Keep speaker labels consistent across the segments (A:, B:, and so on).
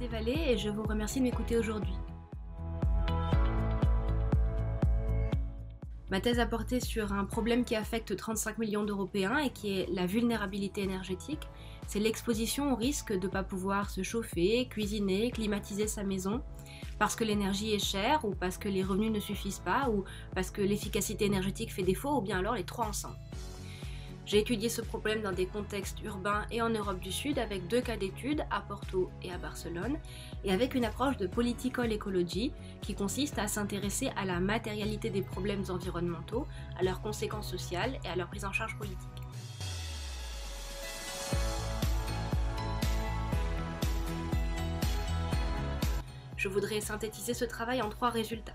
A: Desvallées et je vous remercie de m'écouter aujourd'hui. Ma thèse a porté sur un problème qui affecte 35 millions d'Européens et qui est la vulnérabilité énergétique. C'est l'exposition au risque de ne pas pouvoir se chauffer, cuisiner, climatiser sa maison parce que l'énergie est chère ou parce que les revenus ne suffisent pas ou parce que l'efficacité énergétique fait défaut ou bien alors les trois ensemble. J'ai étudié ce problème dans des contextes urbains et en Europe du Sud avec 2 cas d'études, à Porto et à Barcelone, et avec une approche de political ecology qui consiste à s'intéresser à la matérialité des problèmes environnementaux, à leurs conséquences sociales et à leur prise en charge politique. Je voudrais synthétiser ce travail en 3 résultats.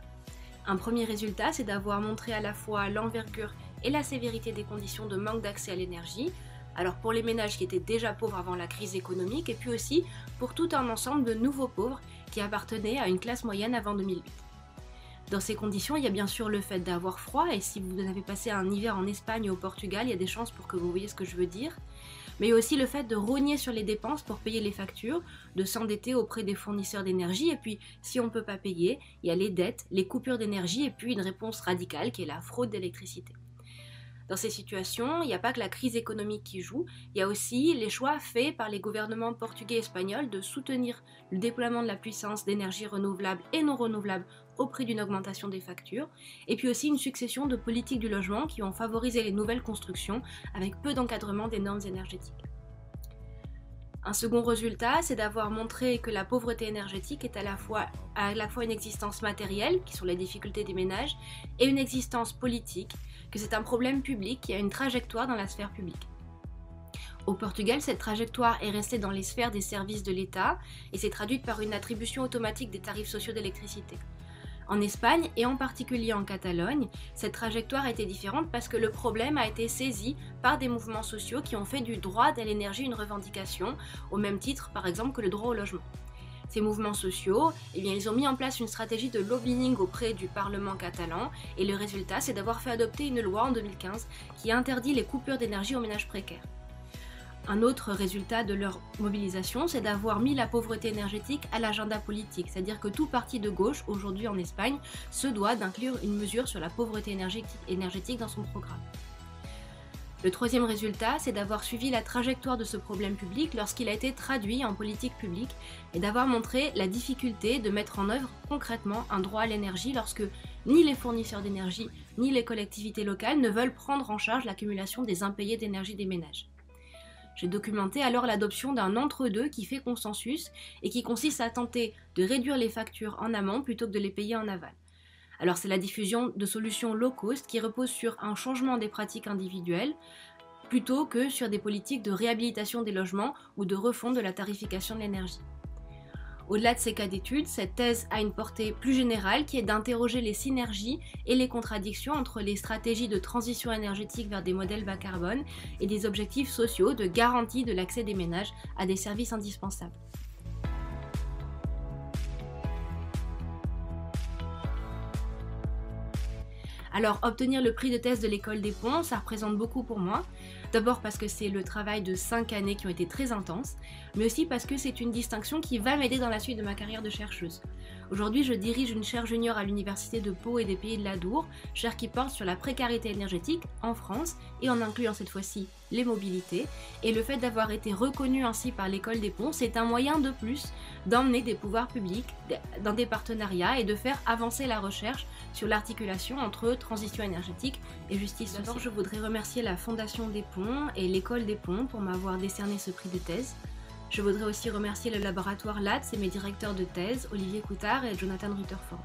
A: Un premier résultat, c'est d'avoir montré à la fois l'envergure et la sévérité des conditions de manque d'accès à l'énergie, alors pour les ménages qui étaient déjà pauvres avant la crise économique, et puis aussi pour tout un ensemble de nouveaux pauvres qui appartenaient à une classe moyenne avant 2008. Dans ces conditions, il y a bien sûr le fait d'avoir froid, et si vous avez passé un hiver en Espagne ou au Portugal, il y a des chances pour que vous voyez ce que je veux dire, mais il y a aussi le fait de rogner sur les dépenses pour payer les factures, de s'endetter auprès des fournisseurs d'énergie, et puis si on ne peut pas payer, il y a les dettes, les coupures d'énergie, et puis une réponse radicale qui est la fraude d'électricité. Dans ces situations, il n'y a pas que la crise économique qui joue, il y a aussi les choix faits par les gouvernements portugais et espagnols de soutenir le déploiement de la puissance d'énergie renouvelable et non renouvelable au prix d'une augmentation des factures, et puis aussi une succession de politiques du logement qui ont favorisé les nouvelles constructions avec peu d'encadrement des normes énergétiques. Un second résultat, c'est d'avoir montré que la pauvreté énergétique est à la fois une existence matérielle, qui sont les difficultés des ménages, et une existence politique, que c'est un problème public qui a une trajectoire dans la sphère publique. Au Portugal, cette trajectoire est restée dans les sphères des services de l'État et s'est traduite par une attribution automatique des tarifs sociaux d'électricité. En Espagne, et en particulier en Catalogne, cette trajectoire était différente parce que le problème a été saisi par des mouvements sociaux qui ont fait du droit à l'énergie une revendication, au même titre par exemple que le droit au logement. Ces mouvements sociaux, ils ont mis en place une stratégie de lobbying auprès du Parlement catalan et le résultat, c'est d'avoir fait adopter une loi en 2015 qui interdit les coupures d'énergie aux ménages précaires. Un autre résultat de leur mobilisation, c'est d'avoir mis la pauvreté énergétique à l'agenda politique, c'est-à-dire que tout parti de gauche, aujourd'hui en Espagne, se doit d'inclure une mesure sur la pauvreté énergétique dans son programme. Le troisième résultat, c'est d'avoir suivi la trajectoire de ce problème public lorsqu'il a été traduit en politique publique et d'avoir montré la difficulté de mettre en œuvre concrètement un droit à l'énergie lorsque ni les fournisseurs d'énergie ni les collectivités locales ne veulent prendre en charge l'accumulation des impayés d'énergie des ménages. J'ai documenté alors l'adoption d'un entre-deux qui fait consensus et qui consiste à tenter de réduire les factures en amont plutôt que de les payer en aval. Alors c'est la diffusion de solutions low cost qui reposent sur un changement des pratiques individuelles plutôt que sur des politiques de réhabilitation des logements ou de refonte de la tarification de l'énergie. Au-delà de ces cas d'études, cette thèse a une portée plus générale qui est d'interroger les synergies et les contradictions entre les stratégies de transition énergétique vers des modèles bas carbone et des objectifs sociaux de garantie de l'accès des ménages à des services indispensables. Alors, obtenir le prix de thèse de l'école des ponts, ça représente beaucoup pour moi. D'abord parce que c'est le travail de 5 années qui ont été très intenses, mais aussi parce que c'est une distinction qui va m'aider dans la suite de ma carrière de chercheuse. Aujourd'hui, je dirige une chaire junior à l'université de Pau et des Pays de l'Adour, chaire qui porte sur la précarité énergétique en France et en incluant cette fois-ci les mobilités. Et le fait d'avoir été reconnu ainsi par l'école des ponts, c'est un moyen de plus d'emmener des pouvoirs publics dans des partenariats et de faire avancer la recherche sur l'articulation entre transition énergétique et justice sociale. D'abord, je voudrais remercier la Fondation des Ponts et l'école des Ponts pour m'avoir décerné ce prix de thèse. Je voudrais aussi remercier le laboratoire LATS et mes directeurs de thèse, Olivier Coutard et Jonathan Rutherford.